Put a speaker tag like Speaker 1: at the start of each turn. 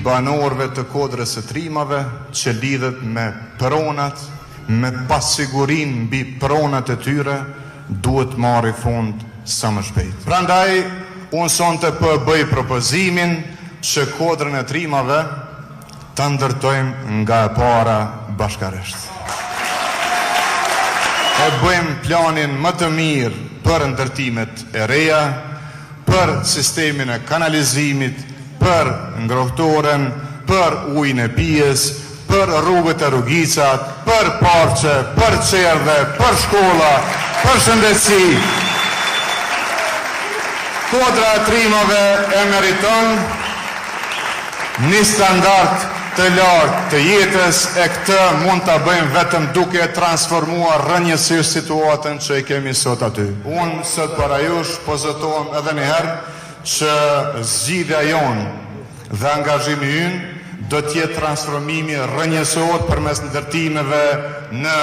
Speaker 1: banorëve të Kodrës së Trimave që lidhet me pronat, me pasigurinë mbi pronat e tyre, duhet marrë fund sa më shpejt. Prandaj, unë sonte po bëj propozimin që Kodrën e Trimave të ndërtojmë nga e para bashkarisht. E bëjmë planin më të mirë për ndërtimet e reja, për sistemin e kanalizimit, për ngrohtoren, për ujin e pijes, për rrugët e rrugicat, për parqe, për qerdhe, për shkolla, për shëndetësi. Kodra e Trimave e meriton një standard të lartë të jetës, e këtë mund të bëjmë vetëm duke transformuar rënjësisht situatën që i kemi sot aty. Unë sot para jush pozitohem edhe njëherë që zgjidhja jonë dhe angazhimi ynë do t'jetë transformimi rënjësor përmes ndërtimeve në